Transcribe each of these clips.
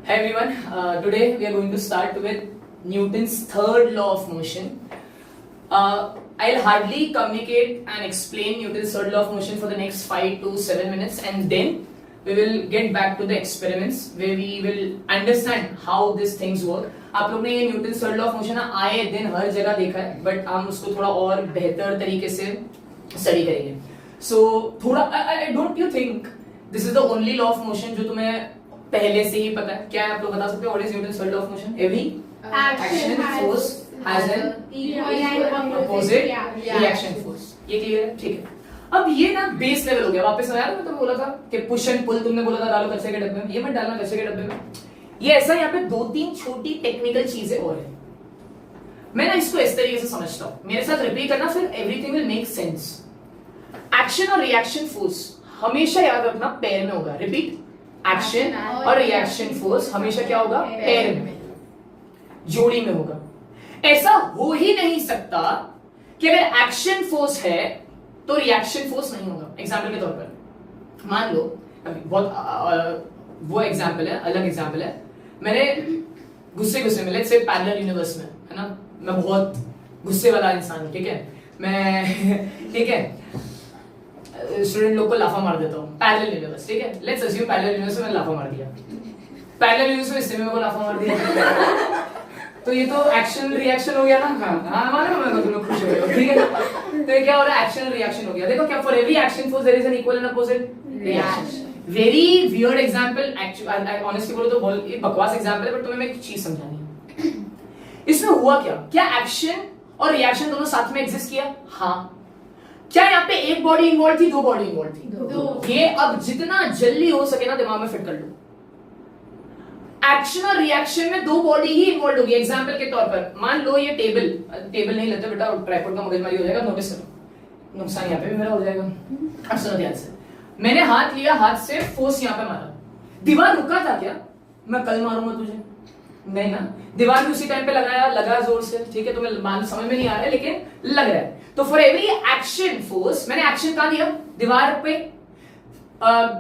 Hi everyone, today we are going to start with Newton's third law of motion. I'll hardly communicate and explain Newton's third law of motion for the next 5 to 7 minutes, and then we will get back to the experiments where we will understand how these things work. आप लोग ने ये Newton third law of motion आए दिन हर जगह देखा है, but हम उसको थोड़ा और बेहतर तरीके से स्टडी करेंगे. सो थोड़ा I don't you think this is the only law of motion जो तुम्हें पहले से ही पता है? क्या आप लोग बता सकते हो what is Newton third law of motion? Every action force has N opposite reaction force. ये क्लियर है? ठीक है. अब ये ना बेस लेवल हो गया. वापस आया ना, तो बोला था कि पुश एंड पुल, तुमने बोला था डालो कचरे के डब्बे में, ये मत डालना कचरे के डब्बे में. ये ऐसा यहाँ पे 2-3 छोटी टेक्निकल चीजें और है. मैं ना इसको इस तरीके से समझता हूं, मेरे साथ रिपीट करना, फिर everything will make sense. Action और रिएक्शन फोर्स हमेशा याद रखना पैर में होगा. रिपीट, एक्शन और रिएक्शन फोर्स हमेशा क्या होगा? पैर में, जोड़ी में होगा. ऐसा हो ही नहीं सकता कि अगर एक्शन फोर्स है तो रिएक्शन फोर्स नहीं होगा. एग्जाम्पल के तौर पर मान लो, अभी बहुत वो एग्जाम्पल है, अलग एग्जाम्पल है. मैंने गुस्से में, लेट्स से पैरेलल यूनिवर्स में, है ना, मैं बहुत गुस्से वाला इंसान हूं, ठीक है, मैं ठीक है, स्टूडेंट लोग को लाफा मार देता हूं. पैरेलल यूनिवर्स, ठीक है, लेट्स अज्यूम पैरेलल यूनिवर्स में लाफा मार दिया. पैरेलल यूनिवर्स में इससे मेरे को लाफा मार दिया. तो ये तो एक्शन रिएक्शन हो गया ना. हाँ मानो मैं, तुम लोग खुश हो गए हो, ठीक है. तो ये क्या हो रहा है? एक्शन रिएक्शन हो गया. देखो क्या, for every action force there is an equal and opposite reaction. Very weird example, actually honestly बोलो तो बहुत ये बकवास एग्जांपल है, बट तुम्हें मैं एक चीज समझानी है. इसमें हुआ क्या एक्शन और रिएक्शन दोनों साथ में एग्जिस्ट किया? हाँ. क्या यहाँ पे एक बॉडी इन्वॉल्व थी, दो बॉडी इन्वॉल्व थी? दो. ये अब जितना जल्दी हो सके ना दिमाग में फिट कर लो. एक्शन और रिएक्शन में दो बॉडी ही इन्वॉल्व होगी. एग्जांपल के तौर पर मान लो ये टेबल नहीं लेते बेटा, ट्राइपॉड का मगजमारी हो जाएगा. नोटिस करो, नुकसान यहाँ पे भी मेरा हो जाएगा. अब सुनो ध्यान से. मैंने हाथ लिया, हाथ से फोर्स यहाँ पे मारा, दीवार रुका था क्या? मैं कल मारूंगा तुझे? नहीं ना. दीवार भी उसी टाइम पे लगा जोर से, ठीक है, तुम्हें समझ में नहीं आ रहा है लेकिन लग रहा है. तो फॉर एवरी एक्शन फोर्स मैंने एक्शन कहां दिया? दीवार पे.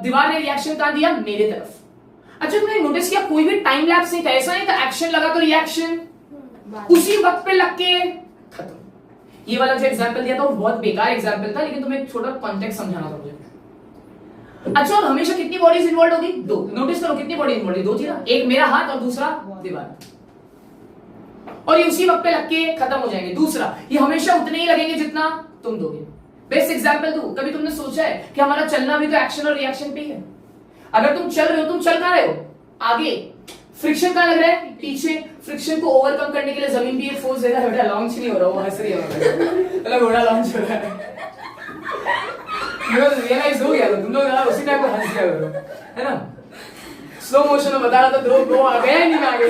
दीवार ने रिएक्शन कहां दिया? मेरे तरफ. अच्छा तुमने नोटिस किया कोई भी टाइम लैप्स नहीं था, ऐसा नहीं था एक्शन लगा तो रिएक्शन उसी वक्त पे लग के खत्म. ये वाला जो एग्जांपल दिया था वो बहुत बेकार एग्जांपल था, लेकिन तुम्हें एक छोटा कॉन्टेक्स्ट समझाना था मुझे. अच्छा, और हमेशा कितनी बॉडीज इन्वॉल्व होगी? दो. नोटिस करो कितनी बॉडी इन्वॉल्व, दो थी ना, एक मेरा हाथ और दूसरा दीवार, और ये उसी वक्त पे लग के खत्म हो जाएंगे. दूसरा, ये हमेशा उतने ही लगेंगे जितना तुम दोगे. बेस्ट एग्जांपल दूं, कभी तुमने सोचा है कि हमारा चलना भी तो एक्शन और रिएक्शन पे ही है? अगर तुम चल रहे हो, तुम चल कहां रहे हो? आगे. फ्रिक्शन कहां लग रहा है? पीछे. फ्रिक्शन को ओवरकम करने के लिए जमीन भी एक फोर्स दे रहा है. बेटा लॉन्च नहीं हो रहा, वो हंस रही है, मतलब घोड़ा लॉन्च हो रहा है. रियलाइज हो गया तो तुम लोग उसी टाइम पर हंस रहे हो, है ना. स्लो मोशन में बता रहा था, दो आ गया नहीं आगे,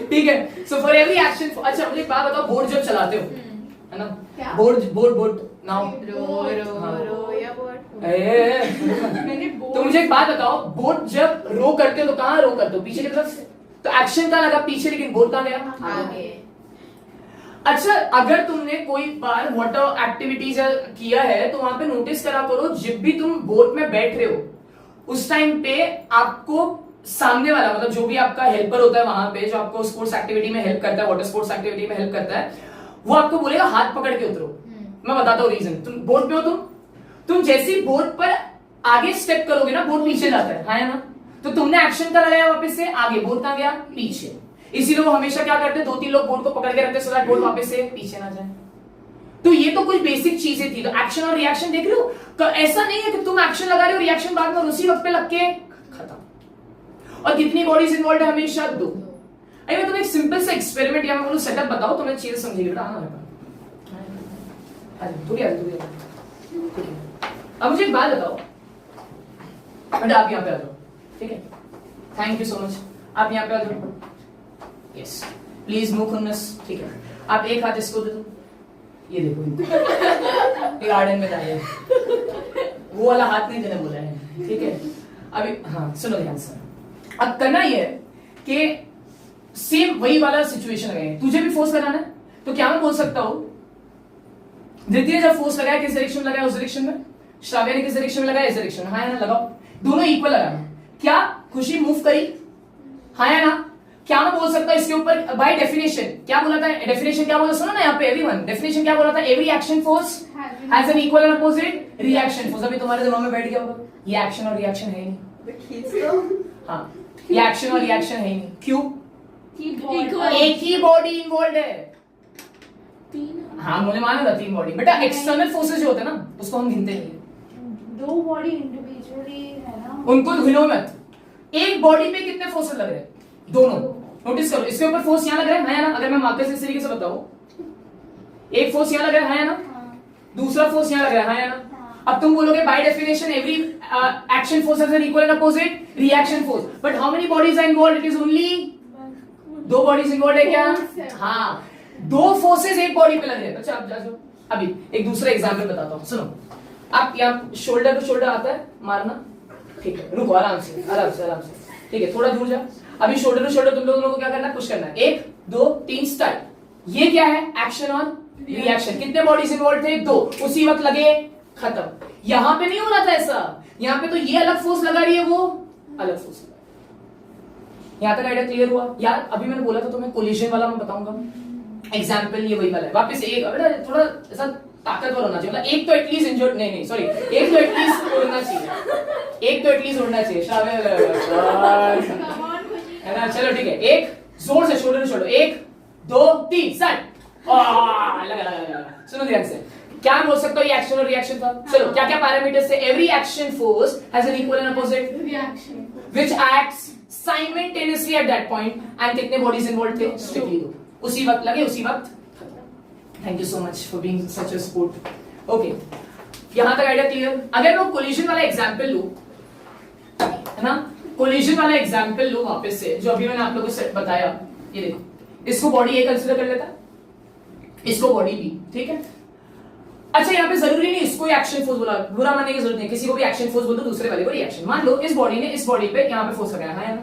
ठीक है. So for every action. अच्छा मुझे एक बात बताओ, बोर्ड जब चलाते हो, है ना, बोर्ड नाउ तो मुझे एक बात बताओ, बोट जब रो करते हो तो कहां रो करते हो? पीछे की तरफ से. तो एक्शन कहां लगा? पीछे, लेकिन बोट कहां गया? आगे. अच्छा, अगर तुमने कोई बार वाटर एक्टिविटीज किया है तो वहां पे नोटिस करा करो, जब भी तुम बोट में बैठ रहे हो उस टाइम पे आपको सामने वाला, मतलब जो भी आपका हेल्पर होता है वहां पे, जो आपको स्पोर्ट्स एक्टिविटी में हेल्प करता है, वाटर स्पोर्ट्स एक्टिविटी में हेल्प करता है, वो आपको बोलेगा हाथ पकड़ के उतरो. मैं बताता हूँ रीजन. तुम बोट में हो, तुम जैसी बोट पर आगे स्टेप करोगे ना, बोट पीछे जाता है, हाँ ना. तो तुमने एक्शन का लगाया वापस से आगे, बोट कहां गया? पीछे. इसीलिए वो हमेशा क्या करते हैं, 2-3 लोग बोट को पकड़ के रखते हैं, सो दैट बोट वापस से पीछे ना जाए. तो ये तो कुछ बेसिक चीजें थी. तो एक्शन और रिएक्शन देख रहे हो, तो ऐसा नहीं है कि तुम एक्शन लगा रहे हो, रिएक्शन बाद में उसी वक्त पे लग के खत्म. और कितनी बॉडीज इन्वॉल्व है? हमेशा दो. अरे मैं तुम्हें एक सिंपल सा एक्सपेरिमेंट या मैं बोलूं सेटअप बताओ, तुम्हें चीजें समझेगी बेटा. अब मुझे एक बात बताओ बेटा, आप यहाँ पे आ जाओ, ठीक है. Thank you so much. आप यहाँ पे आ जाओ. यस, प्लीज मूव खुन्नस, ठीक है. आप एक हाथ इसको दे दो, ये देखो गार्डन में जाइए, वो वाला हाथ नहीं देने बोला है, ठीक है. अभी हाँ सुनो ध्यान से. अब करना ये है कि सेम वही वाला सिचुएशन है, तुझे भी फोर्स लगाना है. तो क्या मैं बोल सकता हूं, द्वितीय जब फोर्स लगाया किस डायरेक्शन में लगाया? उस डायरेक्शन में. श्राव्य ने किस डायरेक्शन में लगाया? इस डायरेक्शन में. हाँ ना, लगाओ. दोनों इक्वल लगाना. क्या खुशी मूव करी? हाँ या ना? क्या मैं बोल सकता हूँ इसके ऊपर बाय डेफिनेशन? क्या बोला था डेफिनेशन? क्या बोला सुनो ना यहाँ पे एवरीवन, डेफिनेशन क्या बोला था? Every action force has an equal and opposite reaction force. अभी तुम्हारे दिमाग में बैठ गया होगा ये एक्शन और रिएक्शन है ही नहीं। हाँ, ये एक्शन और रिएक्शन है ही नहीं। क्यों? एक ही बॉडी इन्वॉल्व है। हाँ मुझे माना था 3 बॉडी। बेटा एक्सटर्नल फोर्सेस जो होते हैं ना उसको हम गिनते नहीं। 2 बॉडी इंडिविजुअली है ना, उनको गिनो मत। एक बॉडी पे कितने फोर्सेस लग रहे हैं? दोनों। नोटिस करो इसके ऊपर फोर्स यहाँ लग रहा है ना? अगर मैं मार्कर से इस तरीके से बताऊं, एक फोर्स यहाँ लग रहा है ना, दूसरा फोर्स यहाँ लग रहा है ना। अब तुम बोलोगे by definition every action force has an equal and opposite reaction force, but how many bodies are involved? It is only 2 bodies involved है क्या? हाँ, 2 फोर्सेस एक बॉडी पे लग रहे हैं। अच्छा अब जाओ, अभी एक दूसरा एग्जांपल बताता हूं, सुनो। आप यहाँ शोल्डर टू शोल्डर आता है मारना, ठीक है, रुको आराम से आराम से आराम से, ठीक है, थोड़ा दूर जा। अभी शोल्डर टू शोल्डर तुम लोगों को क्या करना है? पुश करना है। 1 2 3 स्टार्ट। ये क्या है? एक्शन और रिएक्शन। कितने बॉडीज इन्वॉल्व थे? 2। उसी वक्त लगे, खत्म। यहां पे नहीं हो रहा था ऐसा, यहां पे तो ये अलग फोर्स लगा रही है, वो अलग फोर्स लगा। यहां तक आइडिया क्लियर हुआ यार? अभी मैंने बोला था तुम्हें कोलिजन वाला मैं बताऊंगा एग्जाम्पल, ये वही वाला है। वापस एक थोड़ा ऐसा ताकतवर होना चाहिए, मतलब एक तो एटलीस्ट इंजर्ड नहीं सॉरी, एक तो एटलीस्ट उड़ना चाहिए, एक तो एटलीस्ट उड़ना चाहिए। है ना? चलो ठीक है, एक जोर से शोल्डर टू शोल्डर, 1 2 3 स्टार्ट। लगा लगा लगा। सुनो ध्यान से, क्या बोल सकता हूँ? ये एक्शन और रिएक्शन था। चलो क्या क्या पैरामीटर्स थे? Every action force has an equal and opposite reaction which acts simultaneously at that point and कितने बॉडीज इन्वॉल्व थे? स्ट्रिक्टली 2। उसी वक्त लगे, उसी वक्त। Thank you so much for being such a support. Okay, यहां तक आइडिया क्लियर? अगर मैं कोलिजन वाला एग्जांपल लूं, है ना, कोलिजन वाला एग्जांपल लूं वापस से, जो अभी मैंने आप लोगों को बताया, ये देखो, इसको बॉडी ए कंसीडर कर लेता, इसको बॉडी बी, ठीक है। अच्छा यहाँ पे जरूरी नहीं इसको एक्शन फोर्स बोला, बुरा मानने की जरूरत नहीं, किसी को भी एक्शन फोर्स बोल दो, दूसरे वाले को रिएक्शन। मान लो इस बॉडी ने इस बॉडी पे यहाँ पे फोर्स लगाया है ना,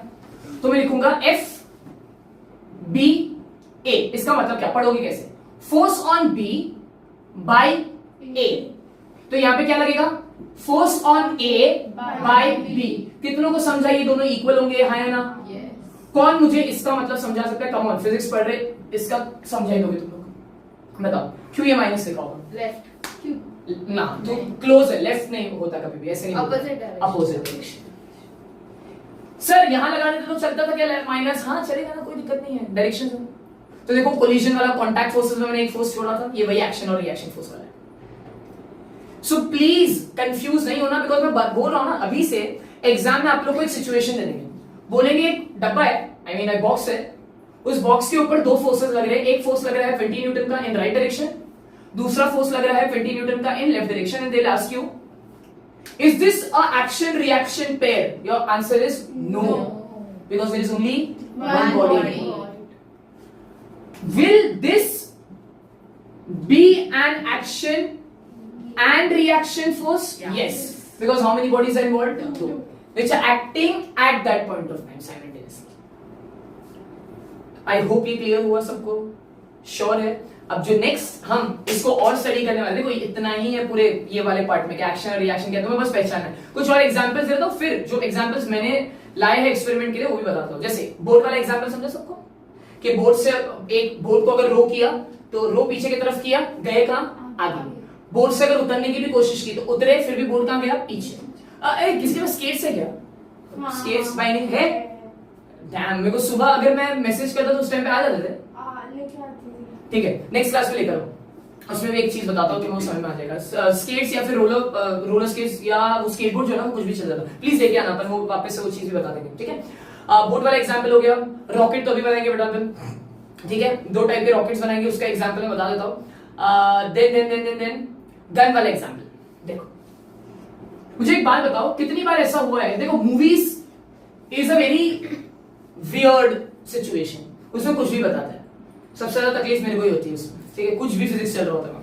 तो मैं लिखूंगा एफ बी ए। इसका मतलब क्या पढ़ोगे कैसे? Force on B by A. तो यहाँ पे क्या लगेगा? Force on A by B. कितनों को समझा ये दोनों इक्वल होंगे, हाँ या ना? कौन मुझे इसका मतलब समझा सकता है? कम ऑन, फिजिक्स पढ़ रहे, इसका समझाई दोगे तुम लोग? बताओ क्यों ये माइनस लिखा होगा? लेफ्ट क्यों ना, तो क्लोज है, लेफ्ट नहीं होता कभी भी, ऐसे नहीं, opposite direction. Opposite direction. Sir यहां लगाने तो चलता था क्या माइनस? हाँ चलेगा ना, कोई दिक्कत नहीं है, डायरेक्शन से। तो देखो कोलिजन वाला कॉन्टैक्ट फोर्सेस में मैंने एक फोर्स छोड़ा था, ये वही एक्शन और रिएक्शन फोर्स वाला है। सो प्लीज कंफ्यूज नहीं होना, बिकॉज मैं बोल रहा हूं ना, अभी से एग्जाम में आप लोग को एक सिचुएशन दे देंगे, बोलेंगे एक डब्बा है, आई मीन एक बॉक्स है, उस बॉक्स के ऊपर 2 फोर्सेस लग रहे हैं। एक फोर्स लग रहा है 20 न्यूटन का इन राइट डायरेक्शन, दूसरा फोर्स लग रहा है 20 न्यूटन का in left direction, and they will ask you is this a action reaction pair? Your answer is no, because there is only one body. Will this be an action and reaction force? Yes. Because how many bodies are involved? 2. Which are acting at that point of time simultaneously. I hope ये clear हुआ सबको? Sure है? अब जो next हम इसको और study करने वाले, देखो इतना ही है पूरे ये वाले पार्ट में कि एक्शन और रिएक्शन क्या, तुम्हें बस पहचानना है। कुछ और एग्जांपल्स देता हूं, फिर जो एग्जांपल्स मैंने लाए हैं एक्सपेरिमेंट के लिए वो भी बताता हूं। जैसे बोर्ड वाला एग्जांपल समझा सबको, कि बोर्ड से एक बोर्ड को अगर रो किया तो रो पीछे की तरफ किया, गए कहां? आगे। बोर्ड से अगर उतरने की भी कोशिश की तो उतरे, फिर भी बोर्ड कहां गया? पीछे। किसी के पास स्केट्स है क्या? स्केट्स बाइनिंग है? डैम, मेरे को सुबह अगर मैं मैसेज करता तो उस टाइम पे आ जाते थे। ठीक है, नेक्स्ट क्लास में लेकर आओ, उसमें भी एक चीज बताता हूँ कि वो समझ में आ जाएगा। स्केट्स या फिर रोलर स्केट्स या वो स्केटबोर्ड जो है ना, कुछ भी चल जाता, प्लीज लेके आना, पर वो वापस से वो चीज भी बता देंगे, ठीक है। बोट वाला एग्जांपल हो गया, रॉकेट तो अभी बनाएंगे बेटा अपन, ठीक है, 2 टाइप के रॉकेट्स बनाएंगे, उसका एग्जांपल मैं बता देता हूं। देन गन वाला एग्जांपल देखो। मुझे एक बात बताओ, कितनी बार ऐसा हुआ है, देखो movies is a very weird situation, उसमें कुछ भी बताता है, सबसे ज्यादा तकलीफ मेरे को ही होती है उसमें, ठीक है, कुछ भी फिजिक्स चल रहा होता है।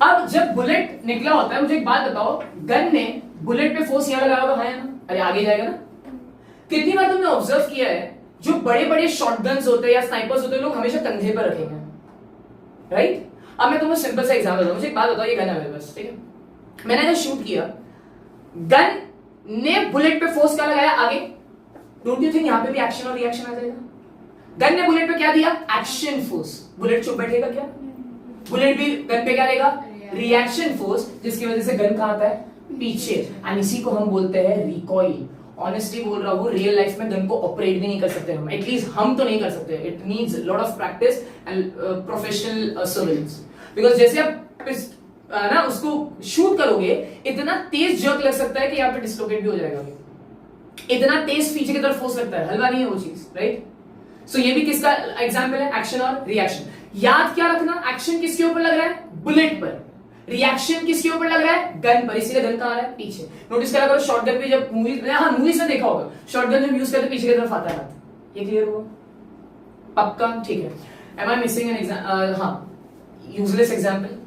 अब जब बुलेट निकला होता है, मुझे एक बात बताओ, गन ने बुलेट पे फोर्स यहां लगाया होगा, हाँ या ना? अरे आगे जाएगा ना। कितनी बार तुमने ऑब्जर्व किया है, जो बड़े बड़े शॉटगन्स होते हैं या स्नाइपर्स होते हैं, लोग हमेशा कंधे पर रखेंगे, राइट? अब मैं तुम्हें सिंपल सा एग्जांपल दूं, मुझे एक बात बताओ, ये गन है मेरे पास, ठीक है, मैंने जब शूट किया, गन ने बुलेट पे फोर्स क्या लगाया? आगे, डोंट यू थिंक यहाँ पे भी एक्शन और रिएक्शन आ जाएगा? गन ने बुलेट पे क्या दिया? Action force. बुलेट चुप बैठेगा क्या? बुलेट भी गन पे क्या देगा? रिएक्शन फोर्स, जिसकी वजह से गन कहाँ आता है? पीछे। एंड इसी को हम बोलते हैं रिकॉइल। ऑनेस्टली बोल रहा हूँ, रियल लाइफ में गन को ऑपरेट भी नहीं कर सकते हम, एटलीस्ट हम तो नहीं कर सकते। It needs lot of practice and professional surveillance. Because जैसे आप ना उसको शूट करोगे, इतना तेज जर्क लग सकता है कि यहाँ पे डिस्लोकेट भी हो जाएगा। इतना तेज पीछे की तरफ फोर्स लगता है, हलवा नहीं है वो चीज, राइट? सो ये भी किसका एग्जाम्पल है? एक्शन और रिएक्शन। याद क्या रखना, एक्शन किसके ऊपर लग रहा है? बुलेट पर। रिएक्शन किसके ऊपर लग रहा है? गन पर। इसीलिए गन कहां आ रहा है? पीछे। नोटिस करा करो, शॉटगन पे जब मूवीज में देखा होगा, शॉटगन जब यूज करते पीछे की तरफ आता है हाथ। ये क्लियर हुआ? पक्का? ठीक है। Am I missing an example? हाँ, यूजलेस एग्जाम्पल,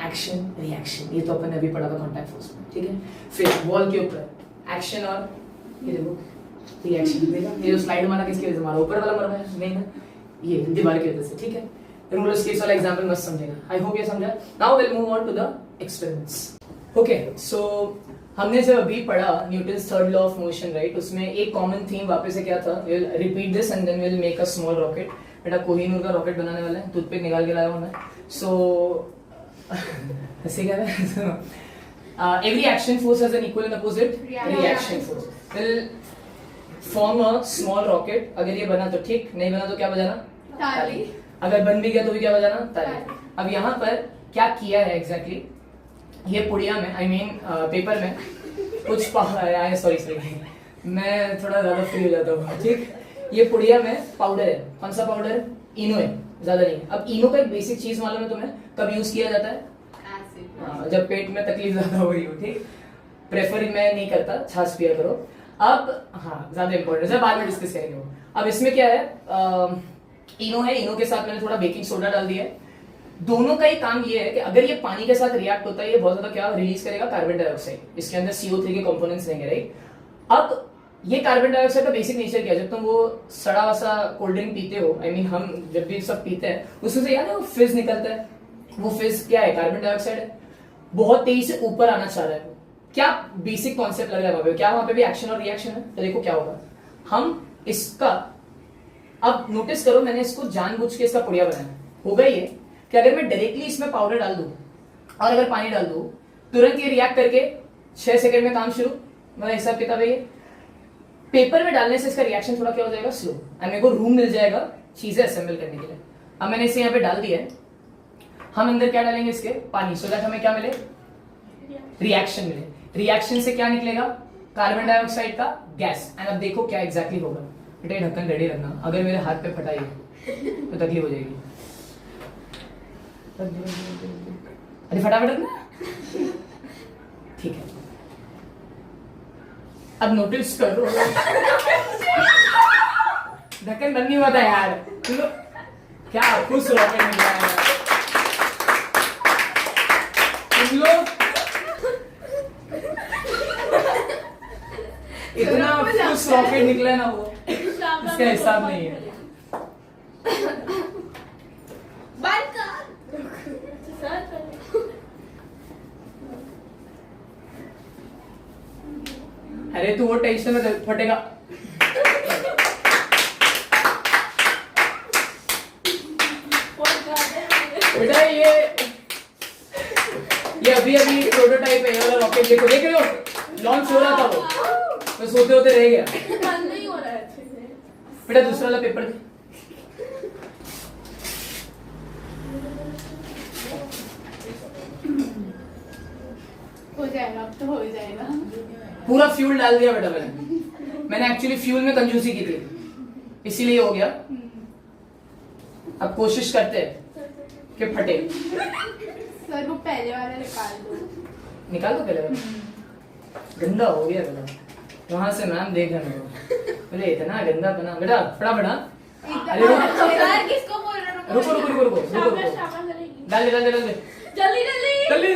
एक्शन रिएक्शन, ये तो अपन ने अभी पढ़ा था कॉन्टैक्ट फोर्स में, ठीक है। फिर वॉल के ऊपर एक्शन और ये देखो रिएक्शन। देखा ये जो स्लाइड मारा किसकी वजह से मारा? ऊपर वाला मर रहा है नहीं ना, ये दीवार की वजह से, ठीक है। रूलर स्केल्स वाला एग्जांपल मस्त समझेगा। आई होप ये समझा। Now will move on to the experiments. Okay, so हमने जब अभी पढ़ा Newton's third law of motion, right, उसमें एक कॉमन थीम वापस से क्या था? Will repeat this and then will make a small rocket. बेटा कोहिनूर का रॉकेट बनाने वाला है, टूथपिक निकाल के लाया हूं मैं। सो हंसी क्या है? Every action force has an equal and opposite reaction force. Will form a small rocket. अगर ये बना तो ठीक, नहीं बना तो क्या बजाना? ताली। अगर बन भी गया तो भी क्या बजाना? ताली। अब यहाँ पर क्या किया है एग्जैक्टली? ये पुड़िया में, आई मीन पेपर में कुछ सॉरी मैं थोड़ा ज्यादा फ्री हो जाता हूँ, ठीक। ये पुड़िया में पाउडर है। कौन सा पाउडर? इनो है, ज्यादा नहीं। अब इनो का एक बेसिक चीज मालूम है तुम्हें? कब यूज किया जाता है? जब पेट में तकलीफ ज्यादा हो रही हो, ठीक। प्रेफर मैं नहीं करता, छाछ पिया करो। अब हाँ, ज्यादा इंपॉर्टेंट है, बाद में डिस्कस करेंगे वो। अब इसमें क्या है? इनो है, इनो के साथ मैंने थोड़ा बेकिंग सोडा डाल दिया है। दोनों का ही काम ये है कि अगर ये पानी के साथ रिएक्ट होता है, ये बहुत ज्यादा क्या रिलीज करेगा? Carbon dioxide. इसके अंदर CO3 के कंपोनेंट्स रहेंगे, राइट। अब ये कार्बन डाइऑक्साइड का बेसिक नेचर क्या है? जब तुम वो सड़ा वसा कोल्ड ड्रिंक पीते हो, आई मीन हम जब भी सब पीते हैं, उसमें से याद है वो फिज निकलता है। वो फिज क्या है? कार्बन डाइऑक्साइड है। बहुत तेजी से ऊपर आना चाह रहा है। क्या बेसिक कॉन्सेप्ट लग रहा है वहां पे? क्या वहां पे भी एक्शन और रिएक्शन है? तो देखो क्या होगा। हम इसका अब नोटिस करो, मैंने इसको जानबूझ के इसका पुड़िया बनाया। होगा ये कि अगर मैं डायरेक्टली इसमें पाउडर डाल दूं और अगर पानी डाल दूं, तुरंत ये रिएक्ट करके 6 सेकंड में काम शुरू। मेरा हिसाब किताब है ये। पेपर में डालने से इसका रिएक्शन थोड़ा क्या हो जाएगा? स्लो। एंड मेरे को रूम मिल जाएगा चीजें असेंबल करने के लिए। अब मैंने इसे यहाँ पे डाल दिया है। हम अंदर क्या डालेंगे? इसके पानी, सो दैट हमें क्या मिले? रिएक्शन मिले। रिएक्शन से क्या निकलेगा? कार्बन डाइऑक्साइड का गैस। एंड अब देखो क्या एग्जैक्टली होगा। बेटा ये ढक्कन रेडी रखना, अगर मेरे हाथ पे फटाई तो तकलीफ हो जाएगी। अरे फटाफट रखना, ठीक है। अब नोटिस करो, ढक्कन बंद नहीं हुआ था यार। क्या खुश रॉकेट निकला है तुम लोग। इतना खुश रॉकेट निकला ना वो, इसका हिसाब नहीं है। अरे तू वो टेंशन में फटेगा। बेटा ये अभी प्रोटोटाइप है, ये वाला रॉकेट देखो, देख रहे हो? लॉन्च हो रहा था वो, मैं सोते होते रह गया। नहीं हो रहा है बेटा दूसरा वाला पेपर दे। हो जाएगा, अब तो हो जाएगा। पूरा फ्यूल डाल दिया बेटा मैंने एक्चुअली फ्यूल में कंजूसी की थी, इसीलिए हो गया। अब कोशिश करते हैं कि फटे। सर वो पहले वाला निकाल दो पहले वाला। गंदा हो गया बेटा, वहां से मैम देख रहे हैं बोले इतना गंदा बना। बेटा फटाफट। अरे सर किसको बोल रहे हो? रुको। डाल दे जल्दी। अरे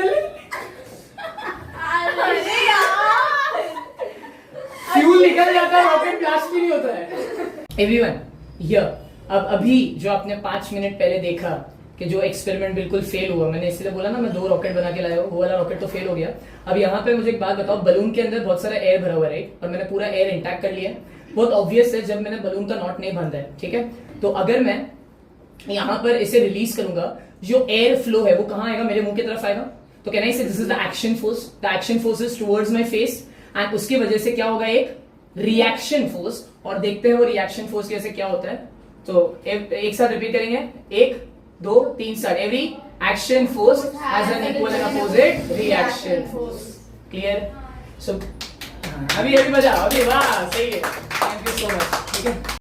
यार, फ्यूल निकल जाता है, रॉकेट ब्लास्ट भी नहीं होता है। एवरीवन हियर, अब अभी जो आपने 5 मिनट पहले देखा कि जो एक्सपेरिमेंट बिल्कुल फेल हुआ, मैंने इसलिए बोला ना मैं 2 रॉकेट बना के लाया हूँ, वो वाला रॉकेट तो फेल हो गया। अब यहाँ पे मुझे एक बात बताओ, बलून के अंदर बहुत सारा एयर भरा हुआ है राइट, और मैंने पूरा एयर इंटैक्ट कर लिया है। बहुत ऑब्वियस है जब मैंने बलून का नॉट नहीं बांधा है, ठीक है। तो अगर मैं यहाँ पर इसे रिलीज करूंगा, जो एयर फ्लो है वो कहाँ आएगा, मेरे मुंह की तरफ आएगा। तो कैन आई से this is the action force, the action force is towards my face, and उसकी वजह से क्या होगा, एक रिएक्शन फोर्स। और देखते हैं वो रिएक्शन फोर्स कैसे क्या होता है। तो एक साथ रिपीट करेंगे, 1 2 3 start. Every action force has an equal and opposite reaction force. Clear? So अभी मजा, अभी वाह सही है, थैंक यू सो मच, ठीक है।